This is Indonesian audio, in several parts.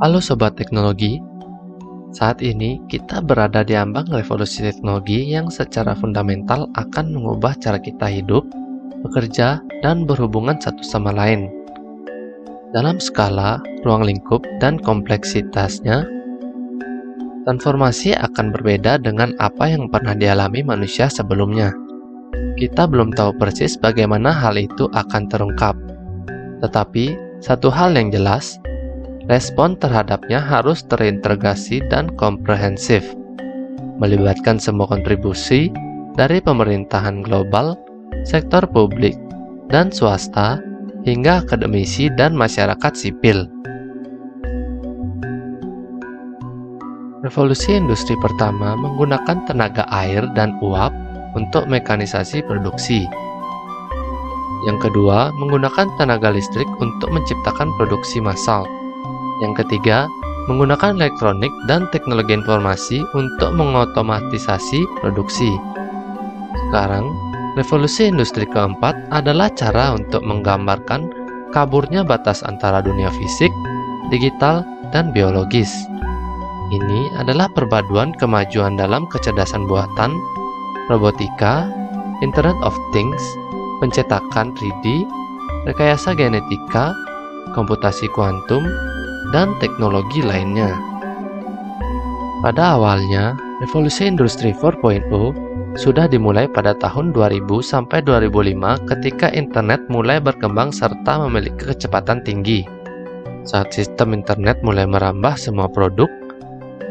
Halo Sobat Teknologi, saat ini kita berada di ambang revolusi teknologi yang secara fundamental akan mengubah cara kita hidup, bekerja, dan berhubungan satu sama lain. Dalam skala, ruang lingkup, dan kompleksitasnya, transformasi akan berbeda dengan apa yang pernah dialami manusia sebelumnya. Kita belum tahu persis bagaimana hal itu akan terungkap. Tetapi, satu hal yang jelas, respon terhadapnya harus terintegrasi dan komprehensif, melibatkan semua kontribusi dari pemerintahan global, sektor publik, dan swasta, hingga akademisi dan masyarakat sipil. Revolusi industri pertama menggunakan tenaga air dan uap untuk mekanisasi produksi. Yang kedua, menggunakan tenaga listrik untuk menciptakan produksi massal. Yang ketiga, menggunakan elektronik dan teknologi informasi untuk mengotomatisasi produksi. Sekarang, revolusi industri keempat adalah cara untuk menggambarkan kaburnya batas antara dunia fisik, digital, dan biologis. Ini adalah perpaduan kemajuan dalam kecerdasan buatan, robotika, Internet of Things, pencetakan 3D, rekayasa genetika, komputasi kuantum, dan teknologi lainnya. Pada awalnya, revolusi industri 4.0 sudah dimulai pada tahun 2000 sampai 2005 ketika internet mulai berkembang serta memiliki kecepatan tinggi. Saat sistem internet mulai merambah semua produk,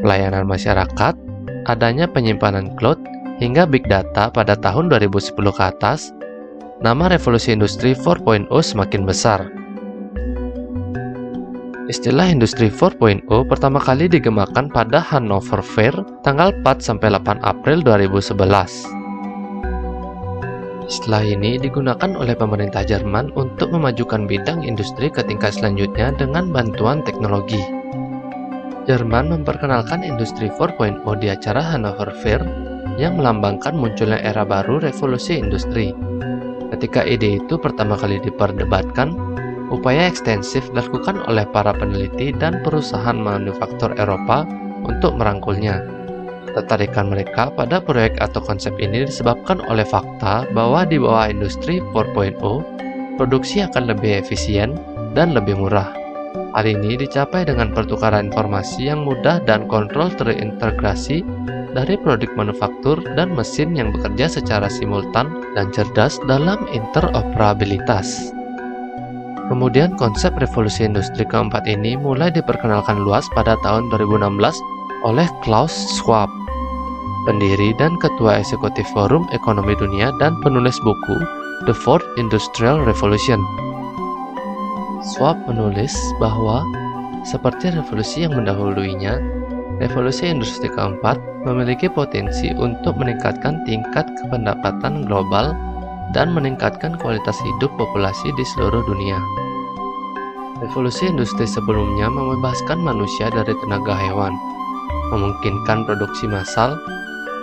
pelayanan masyarakat, adanya penyimpanan cloud, hingga big data pada tahun 2010 ke atas, nama revolusi industri 4.0 semakin besar. Istilah Industri 4.0 pertama kali digemakan pada Hannover Fair tanggal 4-8 April 2011. Istilah ini digunakan oleh pemerintah Jerman untuk memajukan bidang industri ke tingkat selanjutnya dengan bantuan teknologi. Jerman memperkenalkan Industri 4.0 di acara Hannover Fair yang melambangkan munculnya era baru revolusi industri. Ketika ide itu pertama kali diperdebatkan, upaya ekstensif dilakukan oleh para peneliti dan perusahaan manufaktur Eropa untuk merangkulnya. Ketertarikan mereka pada proyek atau konsep ini disebabkan oleh fakta bahwa di bawah Industri 4.0, produksi akan lebih efisien dan lebih murah. Hal ini dicapai dengan pertukaran informasi yang mudah dan kontrol terintegrasi dari produk manufaktur dan mesin yang bekerja secara simultan dan cerdas dalam interoperabilitas. Kemudian konsep revolusi industri keempat ini mulai diperkenalkan luas pada tahun 2016 oleh Klaus Schwab, pendiri dan ketua eksekutif Forum Ekonomi Dunia dan penulis buku The Fourth Industrial Revolution. Schwab menulis bahwa, seperti revolusi yang mendahuluinya, revolusi industri keempat memiliki potensi untuk meningkatkan tingkat pendapatan global dan meningkatkan kualitas hidup populasi di seluruh dunia. Revolusi industri sebelumnya membebaskan manusia dari tenaga hewan, memungkinkan produksi massal,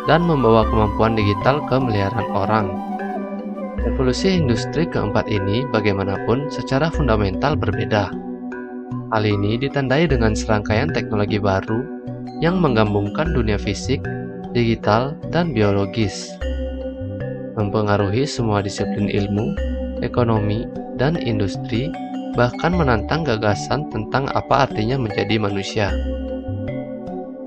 dan membawa kemampuan digital ke miliaran orang. Revolusi industri keempat ini bagaimanapun secara fundamental berbeda. Hal ini ditandai dengan serangkaian teknologi baru yang menggabungkan dunia fisik, digital, dan biologis, mempengaruhi semua disiplin ilmu, ekonomi, dan industri, bahkan menantang gagasan tentang apa artinya menjadi manusia.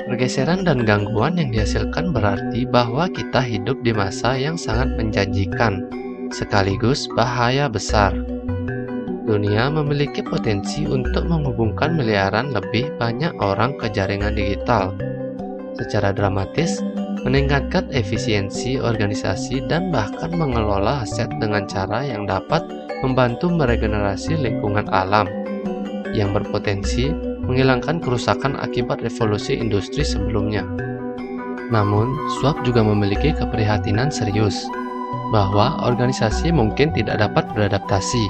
Pergeseran dan gangguan yang dihasilkan berarti bahwa kita hidup di masa yang sangat menjanjikan, sekaligus bahaya besar. Dunia memiliki potensi untuk menghubungkan miliaran lebih banyak orang ke jaringan digital, secara dramatis meningkatkan efisiensi organisasi dan bahkan mengelola aset dengan cara yang dapat membantu meregenerasi lingkungan alam, yang berpotensi menghilangkan kerusakan akibat revolusi industri sebelumnya. Namun, Schwab juga memiliki keprihatinan serius bahwa organisasi mungkin tidak dapat beradaptasi.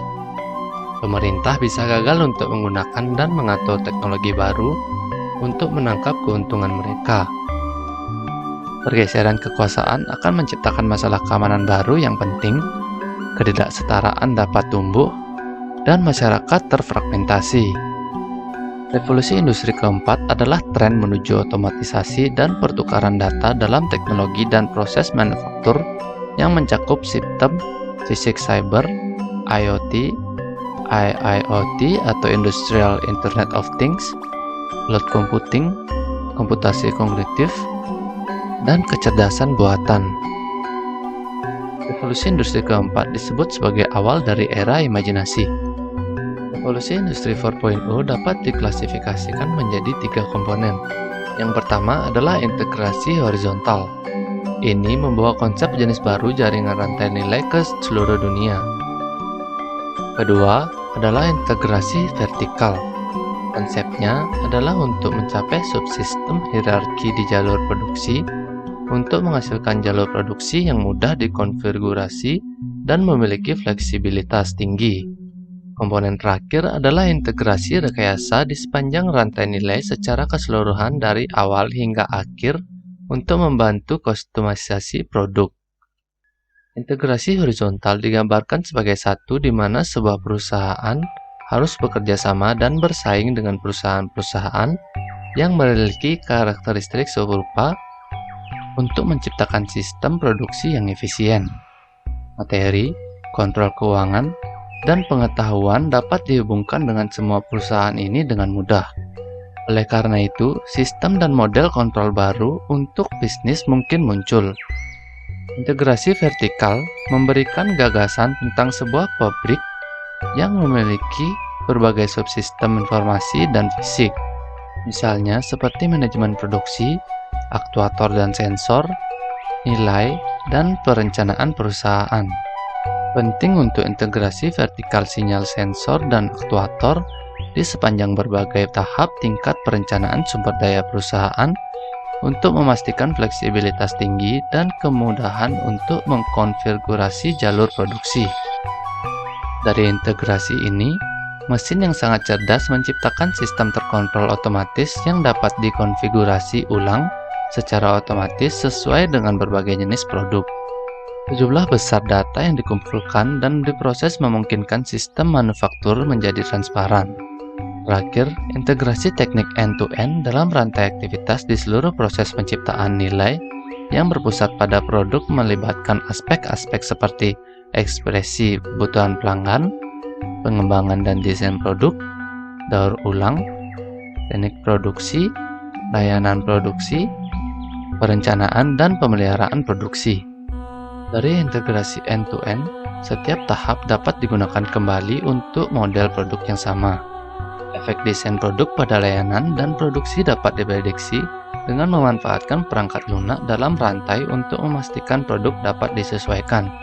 Pemerintah bisa gagal untuk menggunakan dan mengatur teknologi baru untuk menangkap keuntungan mereka. Pergeseran kekuasaan akan menciptakan masalah keamanan baru yang penting, ketidaksetaraan dapat tumbuh, dan masyarakat terfragmentasi. Revolusi industri keempat adalah tren menuju otomatisasi dan pertukaran data dalam teknologi dan proses manufaktur yang mencakup sistem fisik cyber, IoT, IIoT atau Industrial Internet of Things, cloud computing, komputasi kognitif, dan kecerdasan buatan. Revolusi industri keempat disebut sebagai awal dari era imajinasi. Revolusi industri 4.0 dapat diklasifikasikan menjadi 3 komponen. Yang pertama adalah integrasi horizontal. Ini membawa konsep jenis baru jaringan rantai nilai ke seluruh dunia. Kedua adalah integrasi vertikal. Konsepnya adalah untuk mencapai subsistem hierarki di jalur produksi untuk menghasilkan jalur produksi yang mudah dikonfigurasi dan memiliki fleksibilitas tinggi. Komponen terakhir adalah integrasi rekayasa di sepanjang rantai nilai secara keseluruhan dari awal hingga akhir untuk membantu kustomisasi produk. Integrasi horizontal digambarkan sebagai satu di mana sebuah perusahaan harus bekerja sama dan bersaing dengan perusahaan-perusahaan yang memiliki karakteristik serupa untuk menciptakan sistem produksi yang efisien. Materi, kontrol keuangan, dan pengetahuan dapat dihubungkan dengan semua perusahaan ini dengan mudah. Oleh karena itu, sistem dan model kontrol baru untuk bisnis mungkin muncul. Integrasi vertikal memberikan gagasan tentang sebuah pabrik yang memiliki berbagai subsistem informasi dan fisik, misalnya seperti manajemen produksi, aktuator dan sensor, nilai, dan perencanaan perusahaan. Penting untuk integrasi vertikal sinyal sensor dan aktuator di sepanjang berbagai tahap tingkat perencanaan sumber daya perusahaan untuk memastikan fleksibilitas tinggi dan kemudahan untuk mengkonfigurasi jalur produksi. Dari integrasi ini, mesin yang sangat cerdas menciptakan sistem terkontrol otomatis yang dapat dikonfigurasi ulang secara otomatis sesuai dengan berbagai jenis produk. Jumlah besar data yang dikumpulkan dan diproses memungkinkan sistem manufaktur menjadi transparan. Terakhir, integrasi teknik end-to-end dalam rantai aktivitas di seluruh proses penciptaan nilai yang berpusat pada produk melibatkan aspek-aspek seperti ekspresi kebutuhan pelanggan, pengembangan dan desain produk, daur ulang, teknik produksi, layanan produksi, perencanaan dan pemeliharaan produksi. Dari integrasi end-to-end, setiap tahap dapat digunakan kembali untuk model produk yang sama. Efek desain produk pada layanan dan produksi dapat diprediksi dengan memanfaatkan perangkat lunak dalam rantai untuk memastikan produk dapat disesuaikan.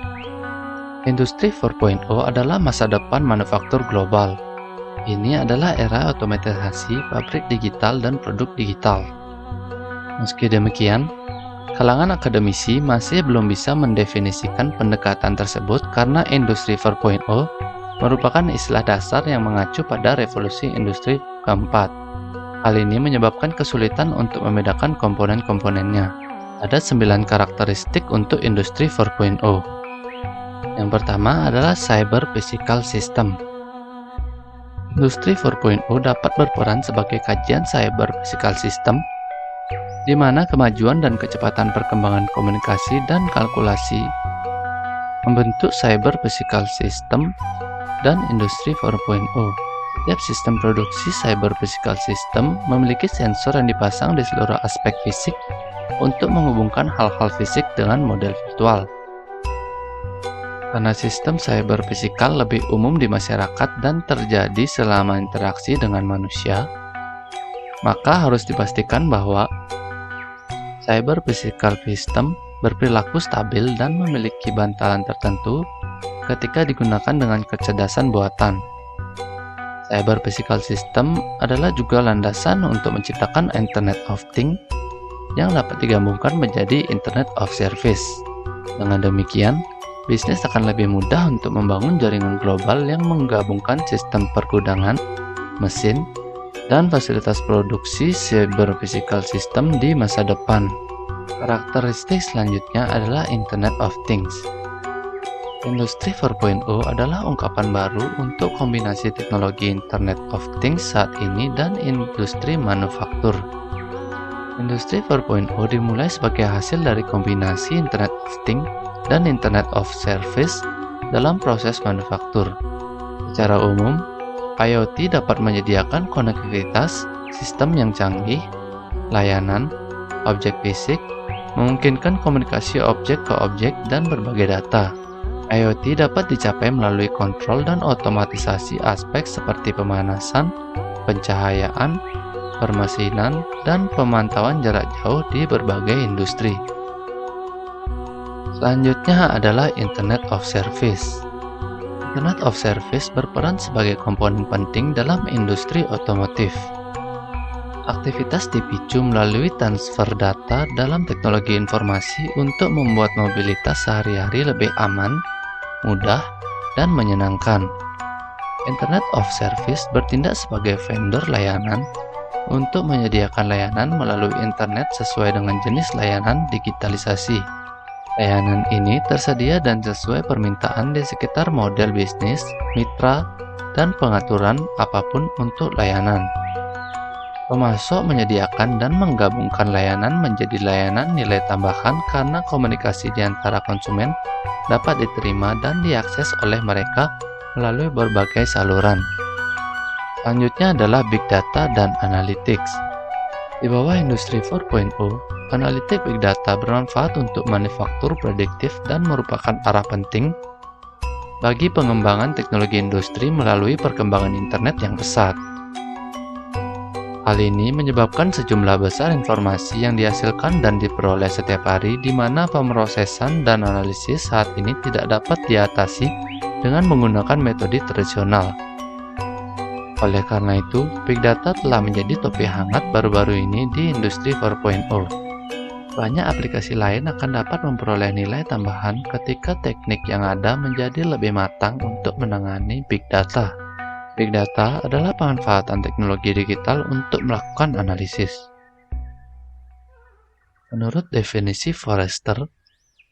Industri 4.0 adalah masa depan manufaktur global. Ini adalah era otomatisasi pabrik digital dan produk digital. Meski demikian, kalangan akademisi masih belum bisa mendefinisikan pendekatan tersebut karena Industri 4.0 merupakan istilah dasar yang mengacu pada revolusi industri keempat. Hal ini menyebabkan kesulitan untuk membedakan komponen-komponennya. Ada 9 karakteristik untuk Industri 4.0. Yang pertama adalah Cyber Physical System. Industri 4.0 dapat berperan sebagai kajian cyber physical system di mana kemajuan dan kecepatan perkembangan komunikasi dan kalkulasi membentuk cyber physical system dan industri 4.0. Setiap sistem produksi cyber physical system memiliki sensor yang dipasang di seluruh aspek fisik untuk menghubungkan hal-hal fisik dengan model virtual. Karena sistem cyber physical lebih umum di masyarakat dan terjadi selama interaksi dengan manusia, maka harus dipastikan bahwa cyber physical system berperilaku stabil dan memiliki bantalan tertentu ketika digunakan dengan kecerdasan buatan. Cyber physical system adalah juga landasan untuk menciptakan Internet of Things yang dapat digabungkan menjadi Internet of Service. Dengan demikian, bisnis akan lebih mudah untuk membangun jaringan global yang menggabungkan sistem pergudangan, mesin, dan fasilitas produksi cyber physical system di masa depan. Karakteristik selanjutnya adalah Internet of Things. Industri 4.0 adalah ungkapan baru untuk kombinasi teknologi Internet of Things saat ini dan industri manufaktur. Industri 4.0 dimulai sebagai hasil dari kombinasi Internet of Things dan Internet of Service dalam proses manufaktur. Secara umum, IoT dapat menyediakan konektivitas, sistem yang canggih, layanan, objek fisik, memungkinkan komunikasi objek ke objek dan berbagai data. IoT dapat dicapai melalui kontrol dan otomatisasi aspek seperti pemanasan, pencahayaan, permesinan, dan pemantauan jarak jauh di berbagai industri. Selanjutnya adalah Internet of Service. Internet of Service berperan sebagai komponen penting dalam industri otomotif. Aktivitas dipicu melalui transfer data dalam teknologi informasi untuk membuat mobilitas sehari-hari lebih aman, mudah, dan menyenangkan. Internet of Service bertindak sebagai vendor layanan untuk menyediakan layanan melalui internet sesuai dengan jenis layanan digitalisasi. Layanan ini tersedia dan sesuai permintaan di sekitar model bisnis, mitra, dan pengaturan apapun untuk layanan. Pemasok menyediakan dan menggabungkan layanan menjadi layanan nilai tambahan karena komunikasi di antara konsumen dapat diterima dan diakses oleh mereka melalui berbagai saluran. Selanjutnya adalah Big Data dan Analytics. Di bawah Industri 4.0, analitik Big Data bermanfaat untuk manufaktur prediktif dan merupakan arah penting bagi pengembangan teknologi industri melalui perkembangan internet yang pesat. Hal ini menyebabkan sejumlah besar informasi yang dihasilkan dan diperoleh setiap hari di mana pemrosesan dan analisis saat ini tidak dapat diatasi dengan menggunakan metode tradisional. Oleh karena itu, Big Data telah menjadi topik hangat baru-baru ini di Industri 4.0. Banyak aplikasi lain akan dapat memperoleh nilai tambahan ketika teknik yang ada menjadi lebih matang untuk menangani Big Data. Big Data adalah pemanfaatan teknologi digital untuk melakukan analisis. Menurut definisi Forrester,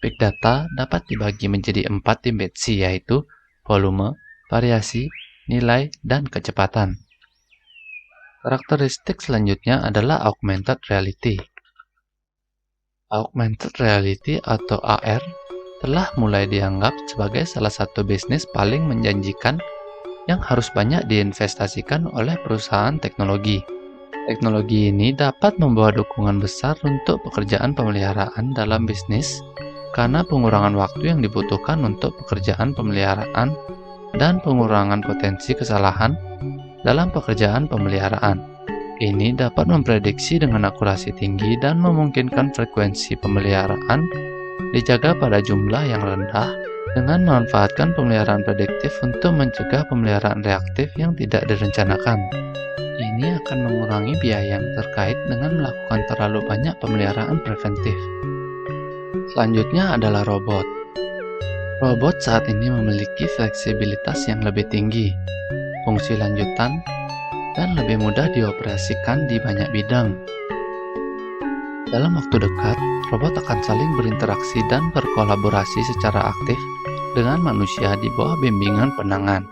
Big Data dapat dibagi menjadi 4 dimensi, yaitu volume, variasi, nilai, dan kecepatan. Karakteristik selanjutnya adalah Augmented Reality. Augmented Reality atau AR telah mulai dianggap sebagai salah satu bisnis paling menjanjikan yang harus banyak diinvestasikan oleh perusahaan teknologi. Teknologi ini dapat membawa dukungan besar untuk pekerjaan pemeliharaan dalam bisnis karena pengurangan waktu yang dibutuhkan untuk pekerjaan pemeliharaan dan pengurangan potensi kesalahan dalam pekerjaan pemeliharaan. Ini dapat memprediksi dengan akurasi tinggi dan memungkinkan frekuensi pemeliharaan dijaga pada jumlah yang rendah dengan memanfaatkan pemeliharaan prediktif untuk mencegah pemeliharaan reaktif yang tidak direncanakan. Ini akan mengurangi biaya yang terkait dengan melakukan terlalu banyak pemeliharaan preventif. Selanjutnya adalah robot. Robot saat ini memiliki fleksibilitas yang lebih tinggi, fungsi lanjutan, dan lebih mudah dioperasikan di banyak bidang. Dalam waktu dekat, robot akan saling berinteraksi dan berkolaborasi secara aktif dengan manusia di bawah bimbingan penangan.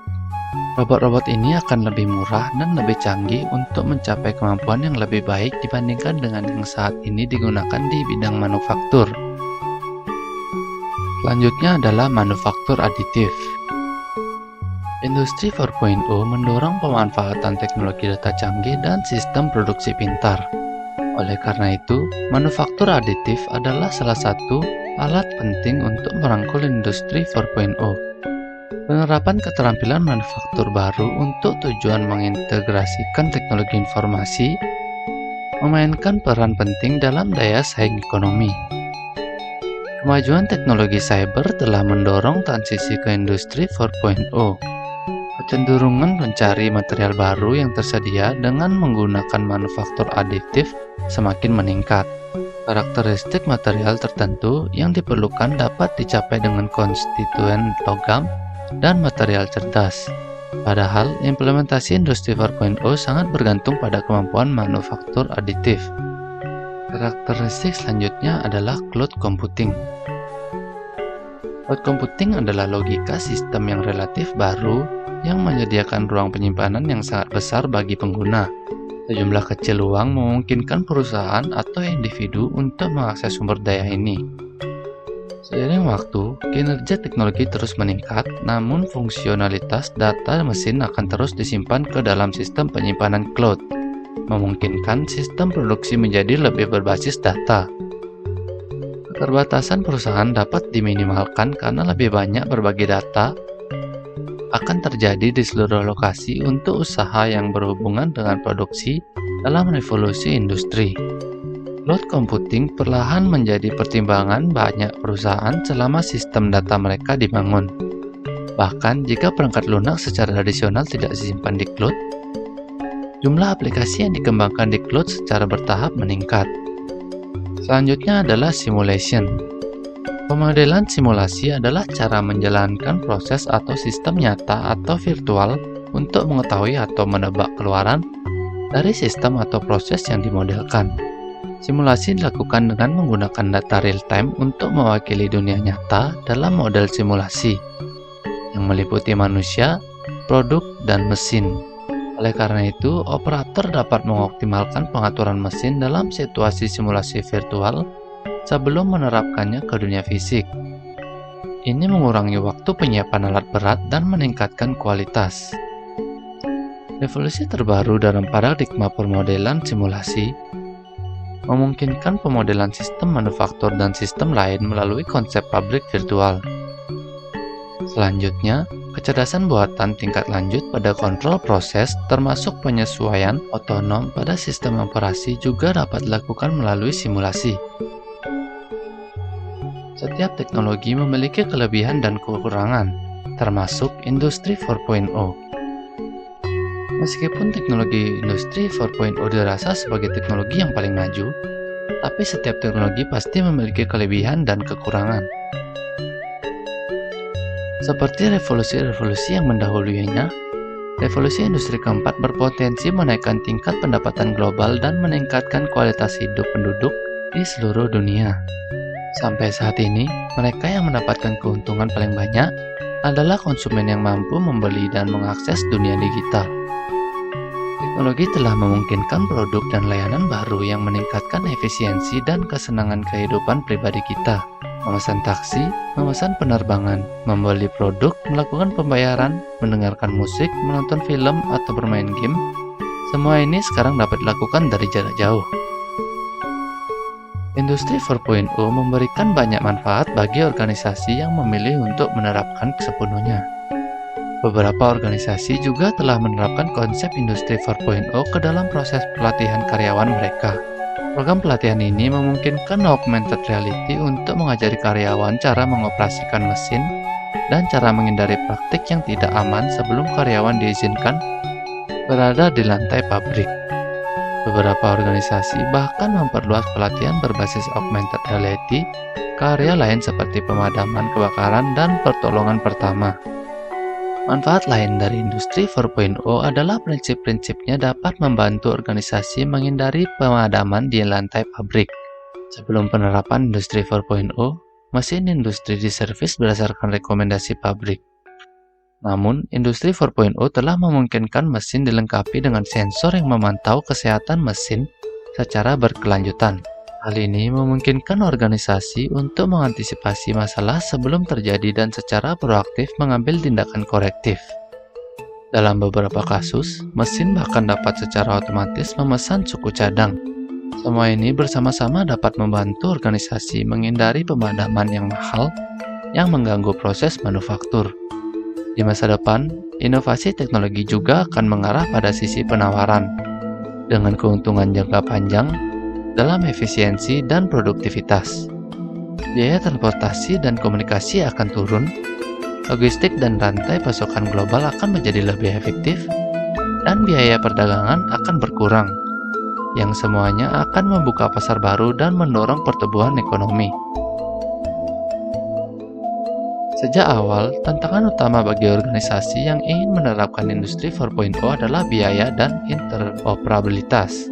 Robot-robot ini akan lebih murah dan lebih canggih untuk mencapai kemampuan yang lebih baik dibandingkan dengan yang saat ini digunakan di bidang manufaktur. Selanjutnya adalah manufaktur aditif. Industri 4.0 mendorong pemanfaatan teknologi data canggih dan sistem produksi pintar. Oleh karena itu, manufaktur aditif adalah salah satu alat penting untuk merangkul Industri 4.0. Penerapan keterampilan manufaktur baru untuk tujuan mengintegrasikan teknologi informasi memainkan peran penting dalam daya saing ekonomi. Kemajuan teknologi cyber telah mendorong transisi ke Industri 4.0. Kecenderungan mencari material baru yang tersedia dengan menggunakan manufaktur aditif semakin meningkat. Karakteristik material tertentu yang diperlukan dapat dicapai dengan konstituen logam dan material cerdas. Padahal, implementasi Industri 4.0 sangat bergantung pada kemampuan manufaktur aditif. Karakteristik selanjutnya adalah cloud computing. Cloud computing adalah logika sistem yang relatif baru yang menyediakan ruang penyimpanan yang sangat besar bagi pengguna. Sejumlah kecil uang memungkinkan perusahaan atau individu untuk mengakses sumber daya ini. Seiring waktu, kinerja teknologi terus meningkat, namun fungsionalitas data mesin akan terus disimpan ke dalam sistem penyimpanan cloud, memungkinkan sistem produksi menjadi lebih berbasis data. Keterbatasan perusahaan dapat diminimalkan karena lebih banyak berbagi data akan terjadi di seluruh lokasi untuk usaha yang berhubungan dengan produksi dalam revolusi industri. Cloud computing perlahan menjadi pertimbangan banyak perusahaan selama sistem data mereka dibangun. Bahkan jika perangkat lunak secara tradisional tidak disimpan di cloud, jumlah aplikasi yang dikembangkan di cloud secara bertahap meningkat. Selanjutnya adalah simulation. Pemodelan simulasi adalah cara menjalankan proses atau sistem nyata atau virtual untuk mengetahui atau menebak keluaran dari sistem atau proses yang dimodelkan. Simulasi dilakukan dengan menggunakan data real-time untuk mewakili dunia nyata dalam model simulasi, yang meliputi manusia, produk, dan mesin. Oleh karena itu, operator dapat mengoptimalkan pengaturan mesin dalam situasi simulasi virtual sebelum menerapkannya ke dunia fisik. Ini mengurangi waktu penyiapan alat berat dan meningkatkan kualitas. Revolusi terbaru dalam paradigma pemodelan simulasi memungkinkan pemodelan sistem manufaktur dan sistem lain melalui konsep pabrik virtual. Selanjutnya, kecerdasan buatan tingkat lanjut pada kontrol proses termasuk penyesuaian otonom pada sistem operasi juga dapat dilakukan melalui simulasi. Setiap teknologi memiliki kelebihan dan kekurangan, termasuk Industri 4.0. Meskipun teknologi Industri 4.0 dirasa sebagai teknologi yang paling maju, tapi setiap teknologi pasti memiliki kelebihan dan kekurangan. Seperti revolusi-revolusi yang mendahulunya, revolusi industri keempat berpotensi menaikkan tingkat pendapatan global dan meningkatkan kualitas hidup penduduk di seluruh dunia. Sampai saat ini, mereka yang mendapatkan keuntungan paling banyak adalah konsumen yang mampu membeli dan mengakses dunia digital. Teknologi telah memungkinkan produk dan layanan baru yang meningkatkan efisiensi dan kesenangan kehidupan pribadi kita. Memesan taksi, memesan penerbangan, membeli produk, melakukan pembayaran, mendengarkan musik, menonton film, atau bermain game, semua ini sekarang dapat dilakukan dari jarak jauh. Industri 4.0 memberikan banyak manfaat bagi organisasi yang memilih untuk menerapkan sepenuhnya. Beberapa organisasi juga telah menerapkan konsep Industri 4.0 ke dalam proses pelatihan karyawan mereka. Program pelatihan ini memungkinkan augmented reality untuk mengajari karyawan cara mengoperasikan mesin dan cara menghindari praktik yang tidak aman sebelum karyawan diizinkan berada di lantai pabrik. Beberapa organisasi bahkan memperluas pelatihan berbasis augmented reality ke area lain seperti pemadaman kebakaran dan pertolongan pertama. Manfaat lain dari Industri 4.0 adalah prinsip-prinsipnya dapat membantu organisasi menghindari pemadaman di lantai pabrik. Sebelum penerapan Industri 4.0, mesin industri diservis berdasarkan rekomendasi pabrik. Namun, Industri 4.0 telah memungkinkan mesin dilengkapi dengan sensor yang memantau kesehatan mesin secara berkelanjutan. Hal ini memungkinkan organisasi untuk mengantisipasi masalah sebelum terjadi dan secara proaktif mengambil tindakan korektif. Dalam beberapa kasus, mesin bahkan dapat secara otomatis memesan suku cadang. Semua ini bersama-sama dapat membantu organisasi menghindari pemadaman yang mahal yang mengganggu proses manufaktur. Di masa depan, inovasi teknologi juga akan mengarah pada sisi penawaran, dengan keuntungan jangka panjang dalam efisiensi dan produktivitas. Biaya transportasi dan komunikasi akan turun, logistik dan rantai pasokan global akan menjadi lebih efektif, dan biaya perdagangan akan berkurang, yang semuanya akan membuka pasar baru dan mendorong pertumbuhan ekonomi. Sejak awal, tantangan utama bagi organisasi yang ingin menerapkan Industri 4.0 adalah biaya dan interoperabilitas.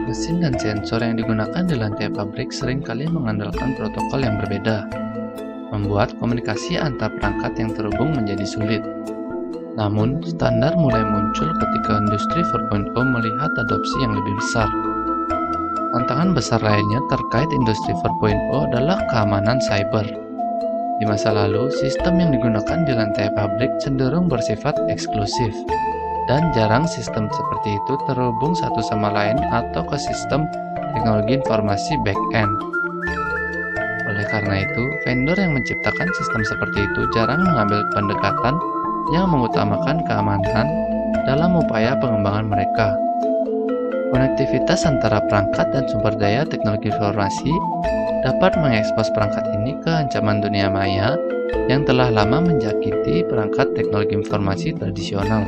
Mesin dan sensor yang digunakan di lantai pabrik seringkali mengandalkan protokol yang berbeda. membuat komunikasi antar perangkat yang terhubung menjadi sulit. Namun, standar mulai muncul ketika Industri 4.0 melihat adopsi yang lebih besar. Tantangan besar lainnya terkait Industri 4.0 adalah keamanan cyber. Di masa lalu, sistem yang digunakan di lantai pabrik cenderung bersifat eksklusif, dan jarang sistem seperti itu terhubung satu sama lain atau ke sistem teknologi informasi back-end. Oleh karena itu, vendor yang menciptakan sistem seperti itu jarang mengambil pendekatan yang mengutamakan keamanan dalam upaya pengembangan mereka. Konektivitas antara perangkat dan sumber daya teknologi informasi dapat mengekspos perangkat ini ke ancaman dunia maya yang telah lama menjangkiti perangkat teknologi informasi tradisional.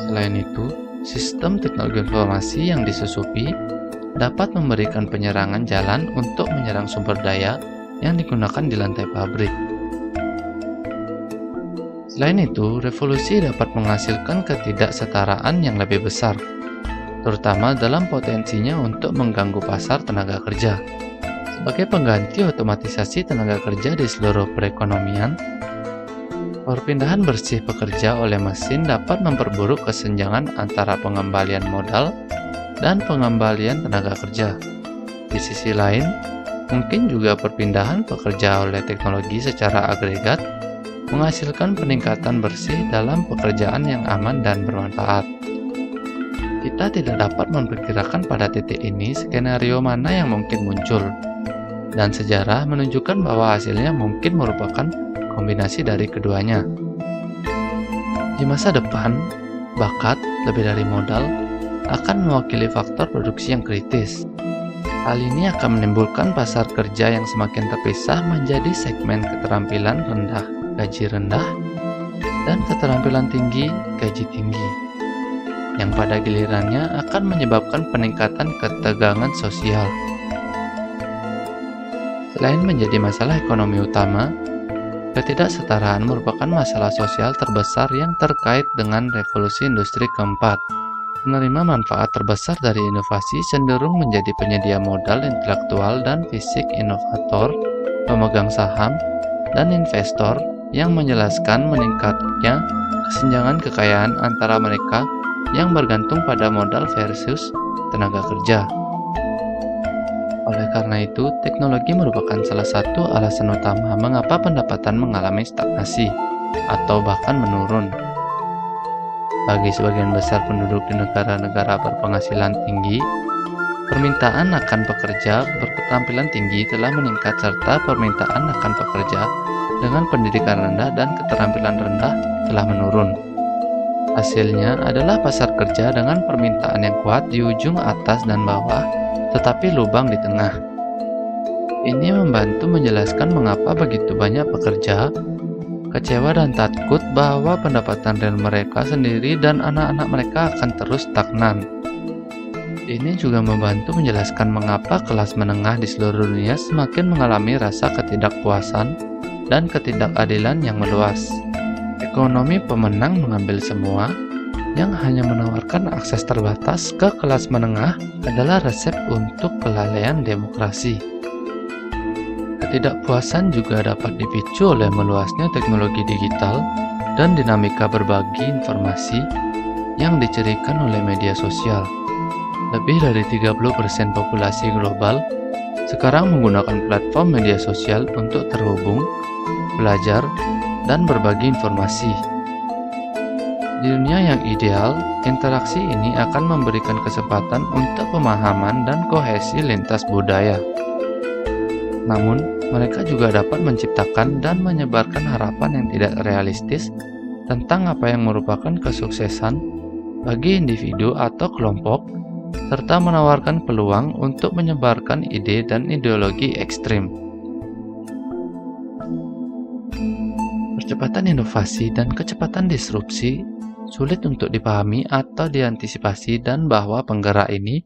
Selain itu, sistem teknologi informasi yang disusupi dapat memberikan penyerangan jalan untuk menyerang sumber daya yang digunakan di lantai pabrik. Selain itu, revolusi dapat menghasilkan ketidaksetaraan yang lebih besar, terutama dalam potensinya untuk mengganggu pasar tenaga kerja. Sebagai pengganti otomatisasi tenaga kerja di seluruh perekonomian, perpindahan bersih pekerja oleh mesin dapat memperburuk kesenjangan antara pengembalian modal dan pengembalian tenaga kerja. Di sisi lain, mungkin juga perpindahan pekerja oleh teknologi secara agregat menghasilkan peningkatan bersih dalam pekerjaan yang aman dan bermanfaat. Kita tidak dapat memperkirakan pada titik ini skenario mana yang mungkin muncul, dan sejarah menunjukkan bahwa hasilnya mungkin merupakan kombinasi dari keduanya. Di masa depan, bakat, lebih dari modal, akan mewakili faktor produksi yang kritis. Hal ini akan menimbulkan pasar kerja yang semakin terpisah menjadi segmen keterampilan rendah, gaji rendah, dan keterampilan tinggi, gaji tinggi, yang pada gilirannya akan menyebabkan peningkatan ketegangan sosial. Selain menjadi masalah ekonomi utama, ketidaksetaraan merupakan masalah sosial terbesar yang terkait dengan revolusi industri keempat. Menerima manfaat terbesar dari inovasi cenderung menjadi penyedia modal intelektual dan fisik inovator, pemegang saham, dan investor yang menjelaskan meningkatnya kesenjangan kekayaan antara mereka yang bergantung pada modal versus tenaga kerja. Oleh karena itu, teknologi merupakan salah satu alasan utama mengapa pendapatan mengalami stagnasi atau bahkan menurun. Bagi sebagian besar penduduk di negara-negara berpenghasilan tinggi, permintaan akan pekerja berketerampilan tinggi telah meningkat serta permintaan akan pekerja dengan pendidikan rendah dan keterampilan rendah telah menurun. Hasilnya adalah pasar kerja dengan permintaan yang kuat di ujung atas dan bawah, tetapi lubang di tengah. Ini membantu menjelaskan mengapa begitu banyak pekerja kecewa dan takut bahwa pendapatan real mereka sendiri dan anak-anak mereka akan terus stagnan. Ini juga membantu menjelaskan mengapa kelas menengah di seluruh dunia semakin mengalami rasa ketidakpuasan dan ketidakadilan yang meluas. Ekonomi pemenang mengambil semua, yang hanya menawarkan akses terbatas ke kelas menengah adalah resep untuk kelalaian demokrasi. Ketidakpuasan juga dapat dipicu oleh meluasnya teknologi digital dan dinamika berbagi informasi yang dicirikan oleh media sosial. Lebih dari 30% populasi global sekarang menggunakan platform media sosial untuk terhubung, belajar, dan berbagi informasi. Di dunia yang ideal, interaksi ini akan memberikan kesempatan untuk pemahaman dan kohesi lintas budaya. Namun, mereka juga dapat menciptakan dan menyebarkan harapan yang tidak realistis tentang apa yang merupakan kesuksesan bagi individu atau kelompok, serta menawarkan peluang untuk menyebarkan ide dan ideologi ekstrim. Percepatan inovasi dan kecepatan disrupsi sulit untuk dipahami atau diantisipasi, dan bahwa penggerak ini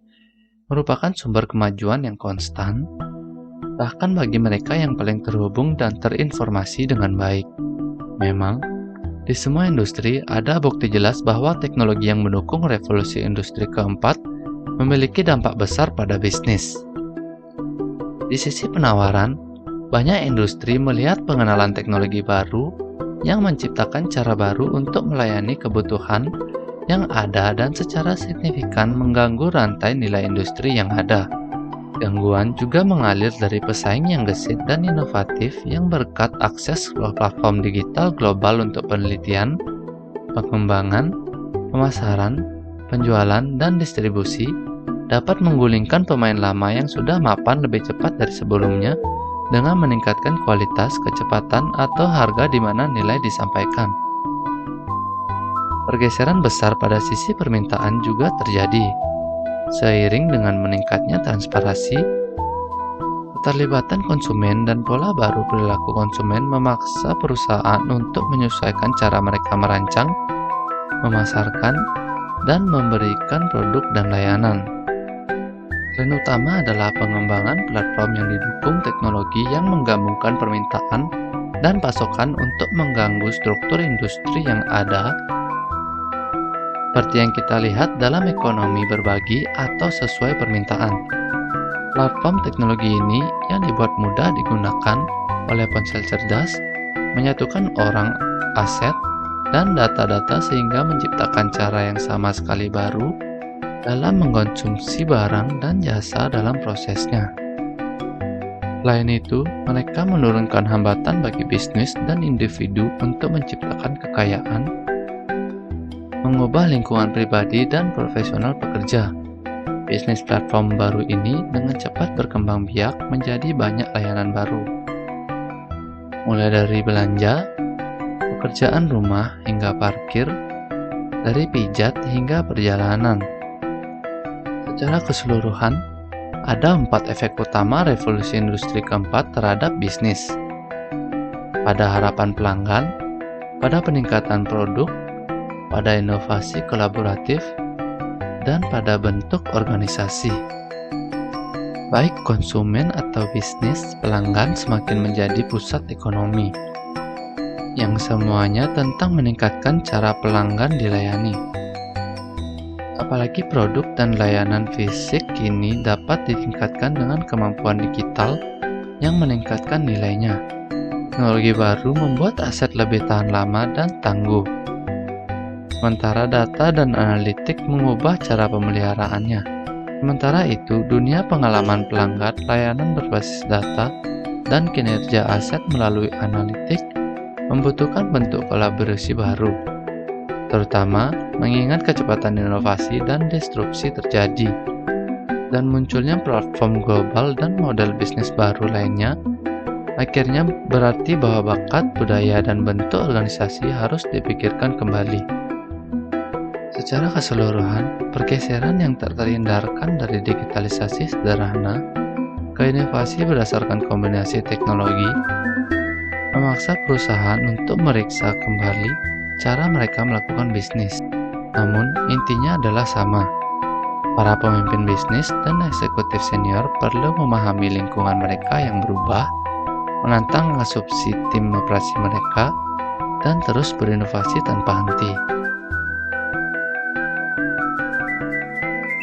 merupakan sumber kemajuan yang konstan, bahkan bagi mereka yang paling terhubung dan terinformasi dengan baik. Memang, di semua industri ada bukti jelas bahwa teknologi yang mendukung revolusi industri keempat memiliki dampak besar pada bisnis. Di sisi penawaran, Banyak industri melihat pengenalan teknologi baru yang menciptakan cara baru untuk melayani kebutuhan yang ada dan secara signifikan mengganggu rantai nilai industri yang ada. Gangguan juga mengalir dari pesaing yang gesit dan inovatif yang berkat akses ke platform digital global untuk penelitian, pengembangan, pemasaran, penjualan, dan distribusi dapat menggulingkan pemain lama yang sudah mapan lebih cepat dari sebelumnya dengan meningkatkan kualitas, kecepatan, atau harga di mana nilai disampaikan. Pergeseran besar pada sisi permintaan juga terjadi. Seiring dengan meningkatnya transparansi, keterlibatan konsumen dan pola baru perilaku konsumen memaksa perusahaan untuk menyesuaikan cara mereka merancang, memasarkan, dan memberikan produk dan layanan. Tren utama adalah pengembangan platform yang didukung teknologi yang menggabungkan permintaan dan pasokan untuk mengganggu struktur industri yang ada, seperti yang kita lihat dalam ekonomi berbagi atau sesuai permintaan. Platform teknologi ini yang dibuat mudah digunakan oleh ponsel cerdas, menyatukan orang, aset, dan data-data sehingga menciptakan cara yang sama sekali baru dalam mengkonsumsi barang dan jasa dalam prosesnya. Selain itu, mereka menurunkan hambatan bagi bisnis dan individu untuk menciptakan kekayaan, mengubah lingkungan pribadi dan profesional pekerja. Bisnis platform baru ini dengan cepat berkembang biak menjadi banyak layanan baru. Mulai dari belanja, pekerjaan rumah hingga parkir, dari pijat hingga perjalanan. Secara keseluruhan, ada 4 efek utama revolusi industri keempat terhadap bisnis. Pada harapan pelanggan, pada peningkatan produk, pada inovasi kolaboratif, dan pada bentuk organisasi. Baik konsumen atau bisnis, pelanggan semakin menjadi pusat ekonomi, yang semuanya tentang meningkatkan cara pelanggan dilayani. Apalagi produk dan layanan fisik kini dapat ditingkatkan dengan kemampuan digital yang meningkatkan nilainya. Teknologi baru membuat aset lebih tahan lama dan tangguh, sementara data dan analitik mengubah cara pemeliharaannya. Sementara itu, dunia pengalaman pelanggan, layanan berbasis data, dan kinerja aset melalui analitik membutuhkan bentuk kolaborasi baru, terutama mengingat kecepatan inovasi dan disrupsi terjadi, dan munculnya platform global dan model bisnis baru lainnya. Akhirnya berarti bahwa bakat, budaya, dan bentuk organisasi harus dipikirkan kembali. Secara keseluruhan, pergeseran yang tak terhindarkan dari digitalisasi sederhana ke inovasi berdasarkan kombinasi teknologi memaksa perusahaan untuk meriksa kembali cara mereka melakukan bisnis. Namun, intinya adalah sama. Para pemimpin bisnis dan eksekutif senior perlu memahami lingkungan mereka yang berubah, menantang asumsi tim operasi mereka, dan terus berinovasi tanpa henti.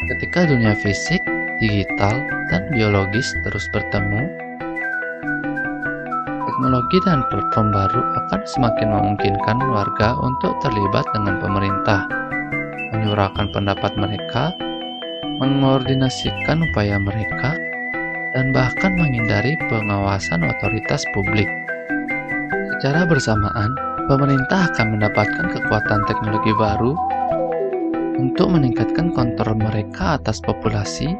Ketika dunia fisik, digital, dan biologis terus bertemu, teknologi dan platform baru akan semakin memungkinkan warga untuk terlibat dengan pemerintah, menyuarakan pendapat mereka, mengkoordinasikan upaya mereka, dan bahkan menghindari pengawasan otoritas publik. Secara bersamaan, pemerintah akan mendapatkan kekuatan teknologi baru untuk meningkatkan kontrol mereka atas populasi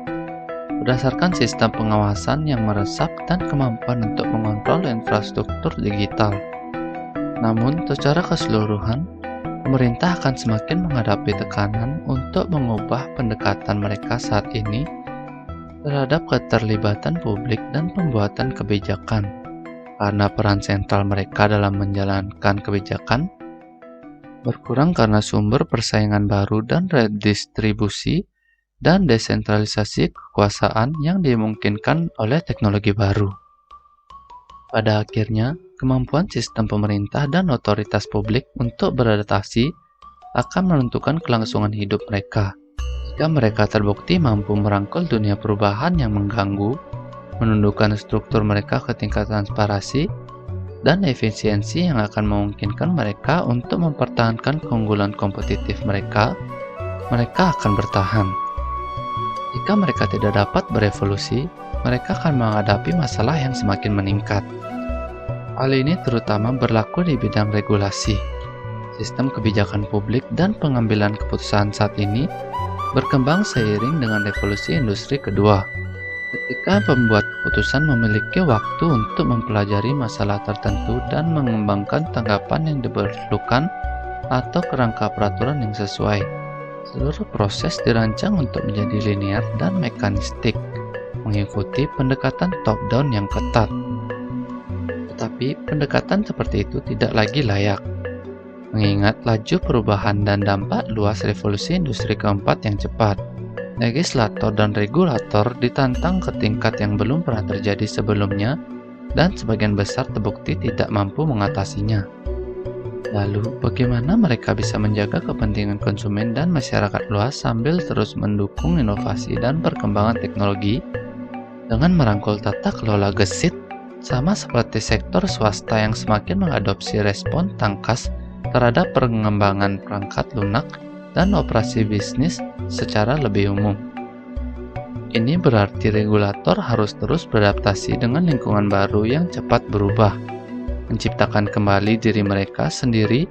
berdasarkan sistem pengawasan yang meresap dan kemampuan untuk mengontrol infrastruktur digital. Namun, secara keseluruhan, pemerintah akan semakin menghadapi tekanan untuk mengubah pendekatan mereka saat ini terhadap keterlibatan publik dan pembuatan kebijakan, karena peran sentral mereka dalam menjalankan kebijakan berkurang karena sumber persaingan baru dan redistribusi dan desentralisasi kekuasaan yang dimungkinkan oleh teknologi baru. Pada akhirnya, kemampuan sistem pemerintah dan otoritas publik untuk beradaptasi akan menentukan kelangsungan hidup mereka. Jika mereka terbukti mampu merangkul dunia perubahan yang mengganggu, menundukkan struktur mereka ke tingkat transparansi dan efisiensi yang akan memungkinkan mereka untuk mempertahankan keunggulan kompetitif mereka akan bertahan. Jika mereka tidak dapat berevolusi, mereka akan menghadapi masalah yang semakin meningkat. Hal ini terutama berlaku di bidang regulasi. Sistem kebijakan publik dan pengambilan keputusan saat ini berkembang seiring dengan revolusi industri kedua. Ketika pembuat keputusan memiliki waktu untuk mempelajari masalah tertentu dan mengembangkan tanggapan yang diperlukan atau kerangka peraturan yang sesuai, seluruh proses dirancang untuk menjadi linear dan mekanistik, mengikuti pendekatan top-down yang ketat. Tetapi pendekatan seperti itu tidak lagi layak, mengingat laju perubahan dan dampak luas revolusi industri keempat yang cepat. Legislator dan regulator ditantang ke tingkat yang belum pernah terjadi sebelumnya dan sebagian besar terbukti tidak mampu mengatasinya. Lalu, bagaimana mereka bisa menjaga kepentingan konsumen dan masyarakat luas sambil terus mendukung inovasi dan perkembangan teknologi dengan merangkul tata kelola gesit, sama seperti sektor swasta yang semakin mengadopsi respon tangkas terhadap pengembangan perangkat lunak dan operasi bisnis secara lebih umum. Ini berarti regulator harus terus beradaptasi dengan lingkungan baru yang cepat berubah, menciptakan kembali diri mereka sendiri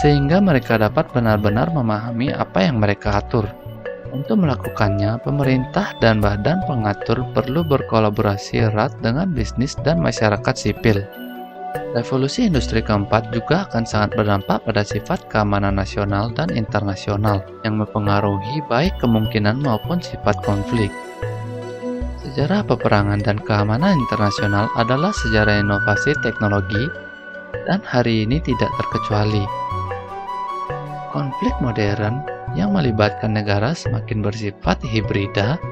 sehingga mereka dapat benar-benar memahami apa yang mereka atur. Untuk melakukannya, pemerintah dan badan pengatur perlu berkolaborasi erat dengan bisnis dan masyarakat sipil. Revolusi industri keempat juga akan sangat berdampak pada sifat keamanan nasional dan internasional yang mempengaruhi baik kemungkinan maupun sifat konflik. Sejarah peperangan dan keamanan internasional adalah sejarah inovasi teknologi dan hari ini tidak terkecuali. Konflik modern yang melibatkan negara semakin bersifat hibrida,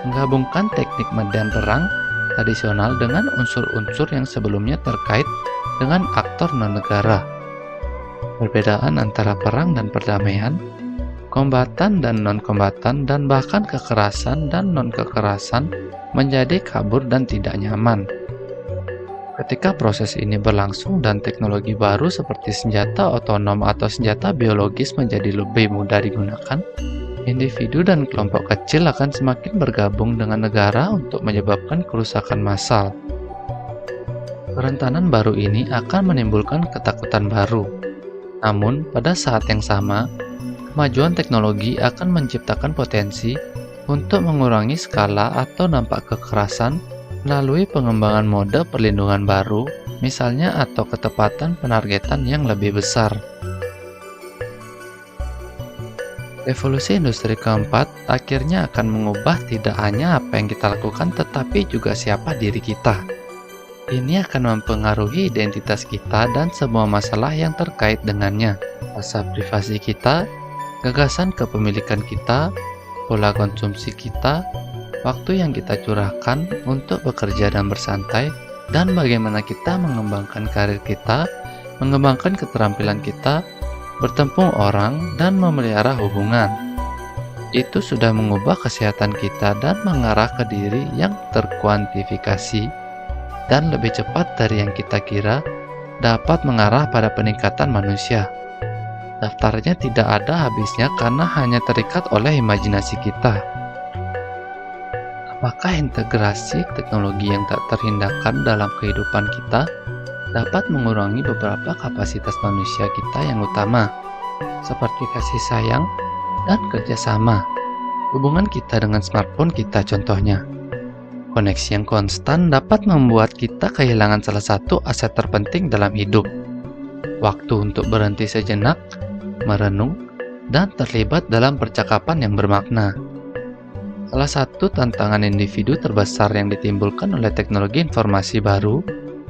menggabungkan teknik medan perang tradisional dengan unsur-unsur yang sebelumnya terkait dengan aktor non-negara. Perbedaan antara perang dan perdamaian, kombatan dan non-kombatan, dan bahkan kekerasan dan non-kekerasan menjadi kabur dan tidak nyaman. Ketika proses ini berlangsung dan teknologi baru seperti senjata otonom atau senjata biologis menjadi lebih mudah digunakan, individu dan kelompok kecil akan semakin bergabung dengan negara untuk menyebabkan kerusakan massal. Kerentanan baru ini akan menimbulkan ketakutan baru. Namun, pada saat yang sama, kemajuan teknologi akan menciptakan potensi untuk mengurangi skala atau dampak kekerasan melalui pengembangan mode perlindungan baru, misalnya atau ketepatan penargetan yang lebih besar. Revolusi industri keempat akhirnya akan mengubah tidak hanya apa yang kita lakukan tetapi juga siapa diri kita. Ini akan mempengaruhi identitas kita dan semua masalah yang terkait dengannya. Rasa privasi kita, gagasan kepemilikan kita, pola konsumsi kita, waktu yang kita curahkan untuk bekerja dan bersantai, dan bagaimana kita mengembangkan karir kita, mengembangkan keterampilan kita, bertemu orang, dan memelihara hubungan. Itu sudah mengubah kesehatan kita dan mengarah ke diri yang terkuantifikasi dan lebih cepat dari yang kita kira dapat mengarah pada peningkatan manusia. Daftarnya tidak ada habisnya karena hanya terikat oleh imajinasi kita. Apakah integrasi teknologi yang tak terhindarkan dalam kehidupan kita dapat mengurangi beberapa kapasitas manusia kita yang utama, seperti kasih sayang dan kerjasama, hubungan kita dengan smartphone kita contohnya. Koneksi yang konstan dapat membuat kita kehilangan salah satu aset terpenting dalam hidup, waktu untuk berhenti sejenak, merenung, dan terlibat dalam percakapan yang bermakna. Salah satu tantangan individu terbesar yang ditimbulkan oleh teknologi informasi baru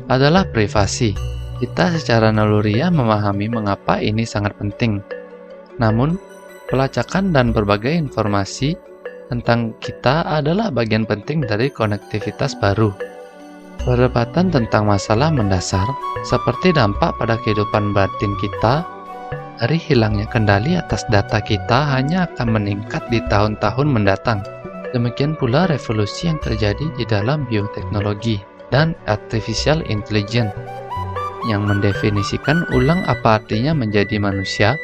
adalah privasi. Kita secara naluriah memahami mengapa ini sangat penting. Namun, pelacakan dan berbagai informasi tentang kita adalah bagian penting dari konektivitas baru. Perdebatan tentang masalah mendasar, seperti dampak pada kehidupan batin kita, dari hilangnya kendali atas data kita hanya akan meningkat di tahun-tahun mendatang. Demikian pula revolusi yang terjadi di dalam bioteknologi dan artificial intelligence yang mendefinisikan ulang apa artinya menjadi manusia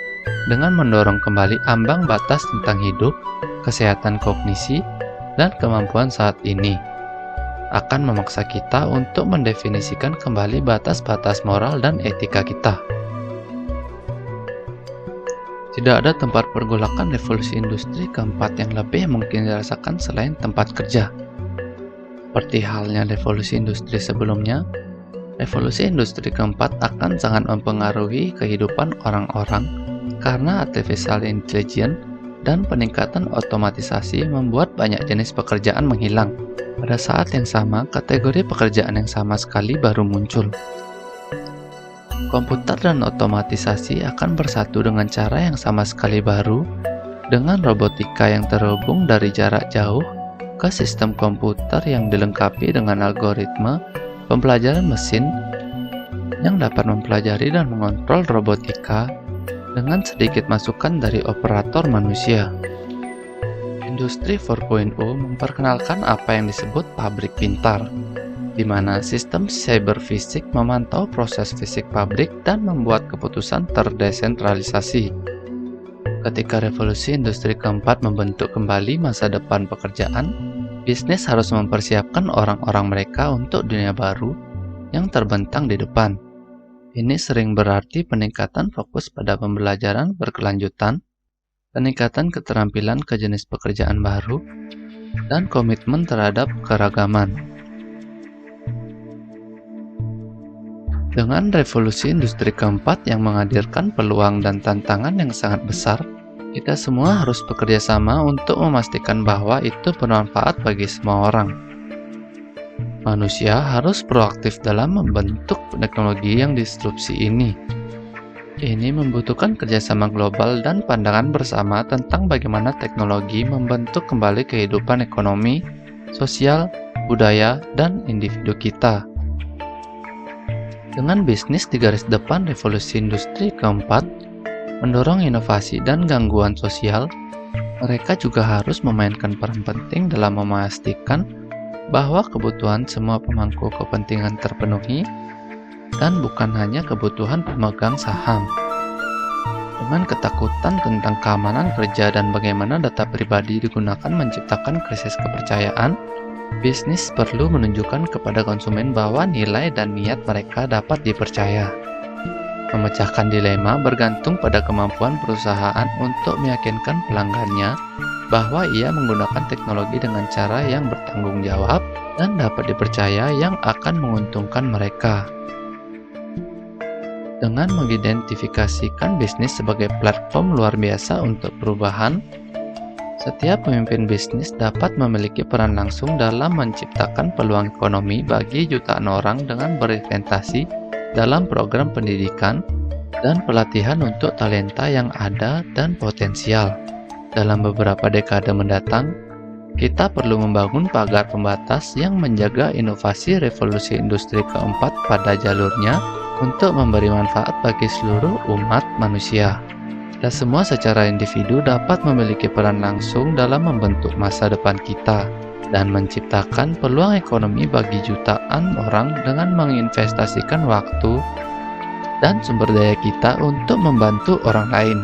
dengan mendorong kembali ambang batas tentang hidup, kesehatan kognisi, dan kemampuan saat ini akan memaksa kita untuk mendefinisikan kembali batas-batas moral dan etika kita. Tidak ada tempat pergolakan revolusi industri keempat yang lebih mungkin dirasakan selain tempat kerja. Seperti halnya revolusi industri sebelumnya, revolusi industri keempat akan sangat mempengaruhi kehidupan orang-orang karena artificial intelligence dan peningkatan otomatisasi membuat banyak jenis pekerjaan menghilang. Pada saat yang sama, kategori pekerjaan yang sama sekali baru muncul. Komputer dan otomatisasi akan bersatu dengan cara yang sama sekali baru dengan robotika yang terhubung dari jarak jauh ke sistem komputer yang dilengkapi dengan algoritma pembelajaran mesin yang dapat mempelajari dan mengontrol robotika dengan sedikit masukan dari operator manusia. Industri 4.0 memperkenalkan apa yang disebut pabrik pintar, di mana sistem cyber fisik memantau proses fisik pabrik dan membuat keputusan terdesentralisasi. Ketika revolusi industri keempat membentuk kembali masa depan pekerjaan, bisnis harus mempersiapkan orang-orang mereka untuk dunia baru yang terbentang di depan. Ini sering berarti peningkatan fokus pada pembelajaran berkelanjutan, peningkatan keterampilan ke jenis pekerjaan baru, dan komitmen terhadap keragaman. Dengan revolusi industri keempat yang menghadirkan peluang dan tantangan yang sangat besar, kita semua harus bekerja sama untuk memastikan bahwa itu bermanfaat bagi semua orang. Manusia harus proaktif dalam membentuk teknologi yang disrupsi ini. Ini membutuhkan kerjasama global dan pandangan bersama tentang bagaimana teknologi membentuk kembali kehidupan ekonomi, sosial, budaya, dan individu kita. Dengan bisnis di garis depan revolusi industri keempat, mendorong inovasi dan gangguan sosial, mereka juga harus memainkan peran penting dalam memastikan bahwa kebutuhan semua pemangku kepentingan terpenuhi dan bukan hanya kebutuhan pemegang saham. Dengan ketakutan tentang keamanan kerja dan bagaimana data pribadi digunakan menciptakan krisis kepercayaan, bisnis perlu menunjukkan kepada konsumen bahwa nilai dan niat mereka dapat dipercaya. Memecahkan dilema bergantung pada kemampuan perusahaan untuk meyakinkan pelanggannya bahwa ia menggunakan teknologi dengan cara yang bertanggung jawab dan dapat dipercaya yang akan menguntungkan mereka. Dengan mengidentifikasikan bisnis sebagai platform luar biasa untuk perubahan, setiap pemimpin bisnis dapat memiliki peran langsung dalam menciptakan peluang ekonomi bagi jutaan orang dengan berinvestasi dalam program pendidikan dan pelatihan untuk talenta yang ada dan potensial. Dalam beberapa dekade mendatang, kita perlu membangun pagar pembatas yang menjaga inovasi revolusi industri keempat pada jalurnya untuk memberi manfaat bagi seluruh umat manusia. Kita semua secara individu dapat memiliki peran langsung dalam membentuk masa depan kita dan menciptakan peluang ekonomi bagi jutaan orang dengan menginvestasikan waktu dan sumber daya kita untuk membantu orang lain.